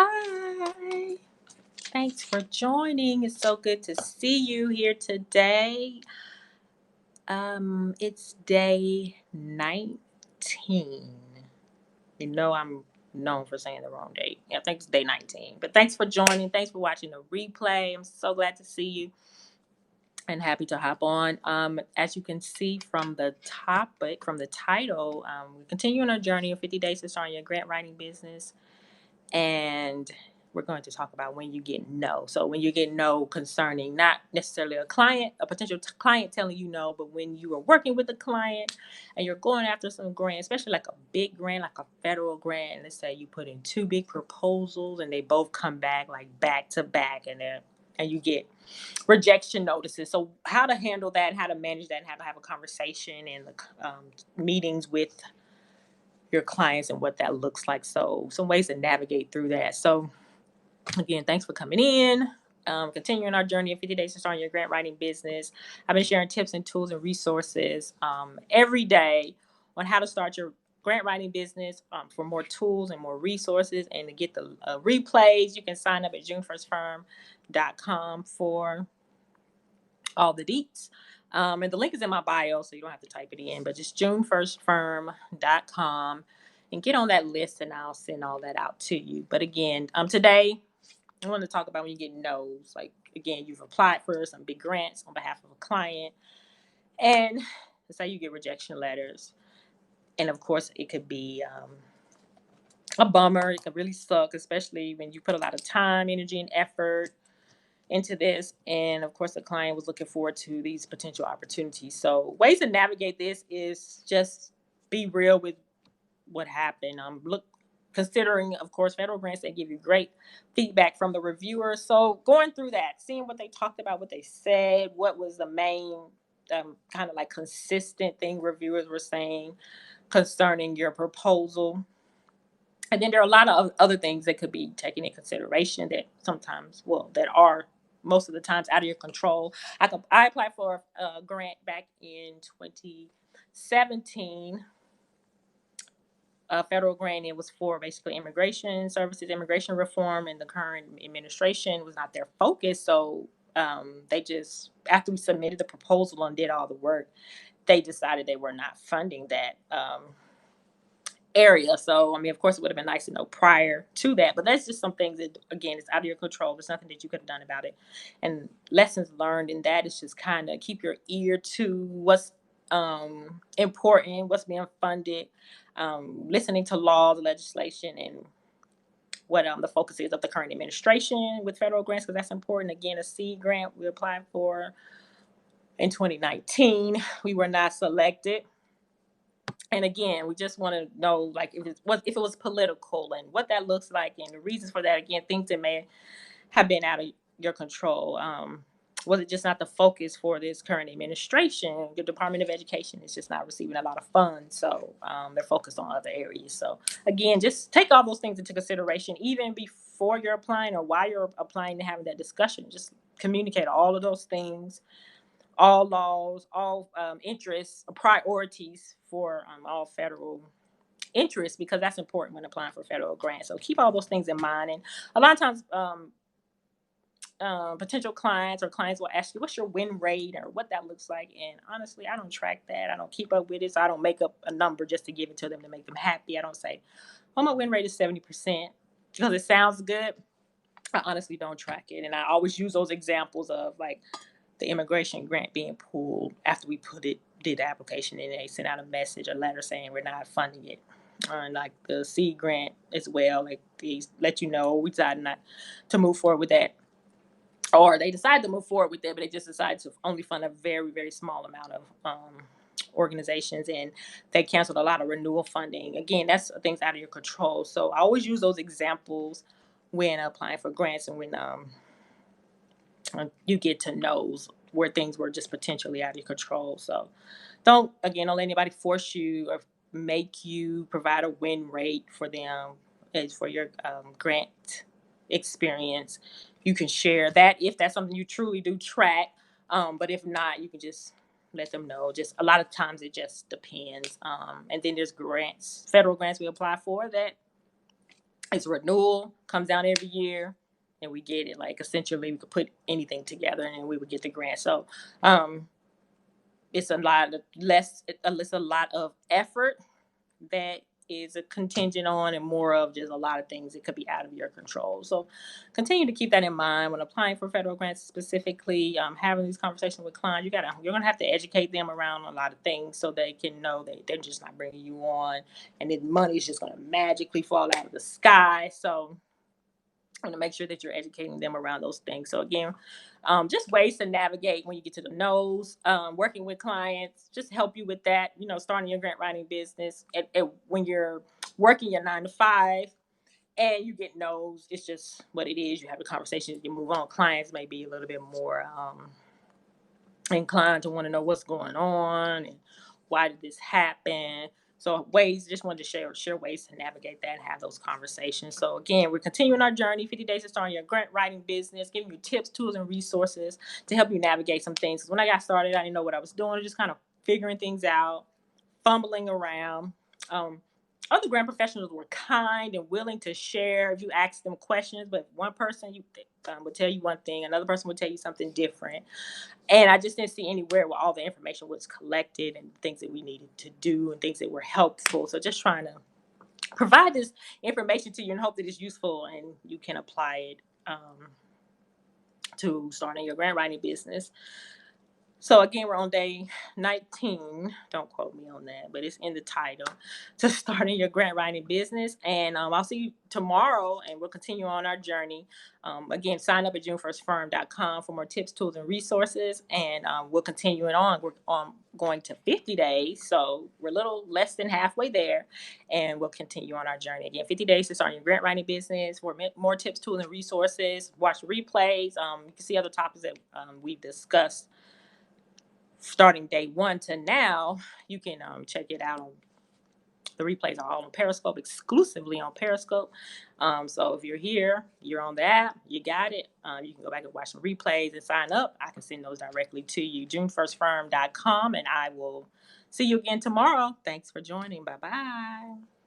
Hi. Thanks for joining. It's so good to see you here today. It's day 19. I'm known for saying the wrong date. I think it's day 19. But thanks for joining. Thanks for watching the replay. I'm so glad to see you and happy to hop on. As you can see from the topic, from the title, we continue on our journey of 50 days to starting your grant writing business. And we're going to talk about when you get no. So when you get no concerning not necessarily a potential client telling you no, but when you are working with a client and you're going after some grant, especially like a big grant, like a federal grant, and let's say you put in two big proposals and they both come back like back to back, and you get rejection notices. So how to handle that, how to manage that, and how to have a conversation and the meetings with your clients and what that looks like. So some ways to navigate through that. So again, thanks for coming in. Continuing our journey of 50 days to starting your grant writing business. I've been sharing tips and tools and resources every day on how to start your grant writing business. For more tools and more resources and to get the replays, you can sign up at junefirstfirm.com for all the deets. And the link is in my bio, so you don't have to type it in, but just junefirstfirm.com and get on that list and I'll send all that out to you. But again, today I want to talk about when you get no's. Like, again, you've applied for some big grants on behalf of a client, and let's say you get rejection letters. And of course, it could be a bummer. It could really suck, especially when you put a lot of time, energy, and effort into this. And of course, the client was looking forward to these potential opportunities. So, ways to navigate this is just be real with what happened. Considering, of course, federal grants, they give you great feedback from the reviewers. So going through that, seeing what they talked about, what they said, what was the main kind of like consistent thing reviewers were saying concerning your proposal. And then there are a lot of other things that could be taken in consideration that sometimes, that are most of the times out of your control. I applied for a grant back in 2017, a federal grant. It was for basically immigration services, immigration reform, and the current administration was not their focus. So they just, after we submitted the proposal and did all the work, they decided they were not funding that area. So, I mean, of course, it would have been nice to know prior to that, but that's just some things that, again, it's out of your control. There's nothing that you could have done about it. And lessons learned in that is just kind of keep your ear to what's important, what's being funded, listening to laws, legislation, and what the focus is of the current administration with federal grants, because that's important. Again, a seed grant we applied for in 2019, we were not selected. And again, we just want to know, like, if it was political and what that looks like and the reasons for that. Again, things that may have been out of your control. Was it just not the focus for this current administration? The Department of Education is just not receiving a lot of funds, so they're focused on other areas. So again, just take all those things into consideration, even before you're applying or while you're applying, to having that discussion. Just communicate all of those things, all laws, all interests, priorities for all federal interests, because that's important when applying for federal grants. So keep all those things in mind. And a lot of times, potential clients or clients will ask you, what's your win rate or what that looks like? And honestly, I don't track that. I don't keep up with it. So I don't make up a number just to give it to them to make them happy. I don't say, oh, my win rate is 70% because it sounds good. I honestly don't track it. And I always use those examples of like the immigration grant being pulled after we did the application, and they sent out a message, a letter saying we're not funding it. And like the seed grant as well, like they let you know we decided not to move forward with that, or they decided to move forward with that, but they just decided to only fund a very, very small amount of organizations, and they canceled a lot of renewal funding. Again, that's things out of your control. So I always use those examples when applying for grants and when you get to know where things were just potentially out of your control. So don't let anybody force you or make you provide a win rate for them as for your grant experience. You can share that if that's something you truly do track. But if not, you can just let them know. Just a lot of times it just depends. And then there's grants, federal grants we apply for that It's renewal, comes down every year, and we get it. Like essentially, we could put anything together, and we would get the grant. So, it's a lot of less. It's a lot of effort that is a contingent on, and more of just a lot of things that could be out of your control. So continue to keep that in mind when applying for federal grants, specifically having these conversations with clients. You're gonna have to educate them around a lot of things so they can know that they're just not bringing you on and then money's just gonna magically fall out of the sky. So and to make sure that you're educating them around those things. So again, just ways to navigate when you get to the nose, working with clients, just help you with that. Starting your grant writing business, and when you're working your 9 to 5 and you get no's, it's just what it is. You have a conversation, you move on. Clients may be a little bit more inclined to want to know what's going on and why did this happen. So just wanted to share ways to navigate that and have those conversations. So again, we're continuing our journey, 50 days to starting your grant writing business, giving you tips, tools, and resources to help you navigate some things. Because when I got started, I didn't know what I was doing, just kind of figuring things out, fumbling around. Um, Other grant professionals were kind and willing to share if you asked them questions, but one person would tell you one thing, another person would tell you something different. And I just didn't see anywhere where all the information was collected and things that we needed to do and things that were helpful. So just trying to provide this information to you and hope that it's useful and you can apply it to starting your grant writing business. So again, we're on day 19. Don't quote me on that, but it's in the title to starting your grant writing business. And I'll see you tomorrow, and we'll continue on our journey. Again, sign up at junefirstfirm.com for more tips, tools, and resources. And we'll continue it on. We're going to 50 days, so we're a little less than halfway there, and we'll continue on our journey. Again, 50 days to start your grant writing business. For more tips, tools, and resources, watch replays. You can see other topics that we've discussed starting day 1 to now. You can check it out on the replays are all on Periscope, exclusively on Periscope. So if you're here, you're on the app, you got it. You can go back and watch some replays and sign up. I can send those directly to you, junefirstfirm.com, and I will see you again tomorrow. Thanks for joining. Bye-bye.